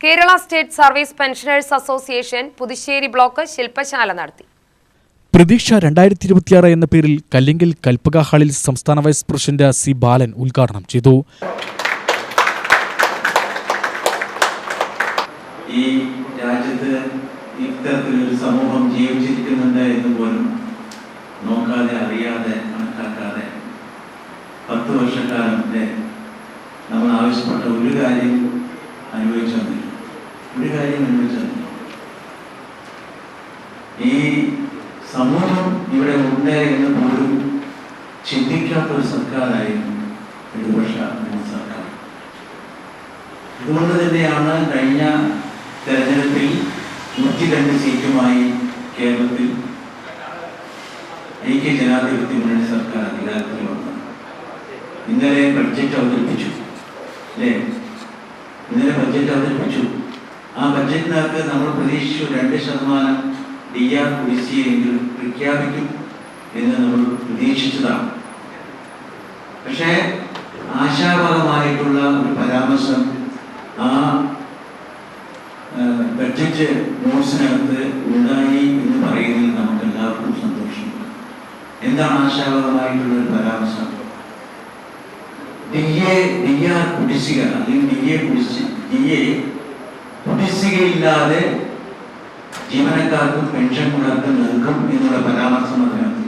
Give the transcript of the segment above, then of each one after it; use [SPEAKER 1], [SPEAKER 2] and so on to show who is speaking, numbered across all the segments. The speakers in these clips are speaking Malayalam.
[SPEAKER 1] Kerala state service pensioners association Puthussery block ശില്പശാല നടത്തി.
[SPEAKER 2] പ്രതീക്ഷ 2026 എന്ന പേരിൽ കല്ലിങ്കൽ കൽപ്പക ഹാളിൽ സംസ്ഥാന വൈസ് പ്രസിഡന്റ് സി ബാലൻ ഉദ്ഘാടനം ചെയ്തു.
[SPEAKER 3] ഈ രാജ്യത്ത് ഇത്തരത്തിലൊരു സമൂഹം ജീവിച്ചിരിക്കുന്നുണ്ട് എന്ന് പോലും നോക്കാതെ അറിയാതെ കണക്കാക്കാതെ 10 വർഷക്കാലം നമ്മൾ ആവശ്യപ്പെട്ട ഒരു കാര്യം അനുഭവിച്ചു തന്നില്ല. ഈ സമൂഹം ഇവിടെ ഉണ്ട് എന്ന് പോലും ചിന്തിക്കാത്തൊരു സർക്കാരായിരുന്നു ഇടതുപക്ഷ സർക്കാർ. അതുകൊണ്ട് തന്നെയാണ് കഴിഞ്ഞ തെരഞ്ഞെടുപ്പിൽ 102 സീറ്റുമായി കേരളത്തിൽ ഐക്യ ജനാധിപത്യ മുന്നണി സർക്കാർ അധികാരത്തിൽ വന്നത്. ഇന്നലെ ബഡ്ജറ്റ് അവതരിപ്പിച്ചു. ആ ബഡ്ജറ്റിനകത്ത് നമ്മൾ പ്രതീക്ഷിച്ചു 2% DR കുടിശ്ശികയെങ്കിലും പ്രഖ്യാപിക്കും എന്ന് നമ്മൾ പ്രതീക്ഷിച്ചതാണ്. പക്ഷേ ആശാവഹമായിട്ടുള്ള ഒരു പരാമർശം ആ ബഡ്ജറ്റ് നോട്ട്സിനകത്ത് ഉണ്ടായി എന്ന് പറയുന്നതിൽ നമുക്ക് എല്ലാവർക്കും സന്തോഷമുണ്ട്. എന്താണ് ആശാവഹമായിട്ടുള്ള ഒരു പരാമർശം? DR കുടിശ്ശിക അല്ലെങ്കിൽ DA കുടിശ്ശികയില്ലാതെ ജീവനക്കാർക്കും പെൻഷൻകാർക്കും നൽകും എന്നുള്ള പരാമർശം അതിനകത്തുണ്ട്.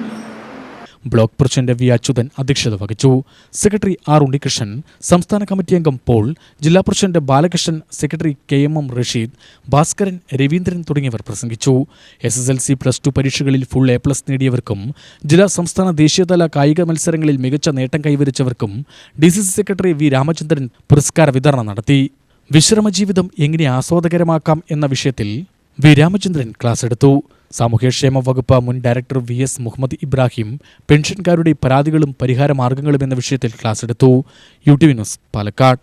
[SPEAKER 2] ബ്ലോക്ക് പ്രസിഡന്റ് വി അച്യുതൻ അധ്യക്ഷത വഹിച്ചു. സെക്രട്ടറി ആർ ഉണ്ണികൃഷ്ണൻ, സംസ്ഥാന കമ്മിറ്റി അംഗം പോൾ, ജില്ലാ president Balakrishnan, secretary KM Rasheed, Bhaskaran, Ravindran തുടങ്ങിയവർ പ്രസംഗിച്ചു. SSLC +2 പരീക്ഷകളിൽ ഫുൾ A+ നേടിയവർക്കും ജില്ലാ സംസ്ഥാന ദേശീയതല കായിക മത്സരങ്ങളിൽ മികച്ച നേട്ടം കൈവരിച്ചവർക്കും DCC സെക്രട്ടറി വി രാമചന്ദ്രൻ പുരസ്കാര വിതരണം നടത്തി. വിശ്രമജീവിതം എങ്ങനെ ആസ്വാദകരമാക്കാം എന്ന വിഷയത്തിൽ വി രാമചന്ദ്രൻ ക്ലാസ് എടുത്തു. സാമൂഹ്യക്ഷേമ വകുപ്പ് മുൻ ഡയറക്ടർ VS മുഹമ്മദ് ഇബ്രാഹിം പെൻഷൻകാരുടെ പരാതികളും പരിഹാര മാർഗങ്ങളും എന്ന വിഷയത്തിൽ ക്ലാസ് എടുത്തു. UTV news, Palakkad.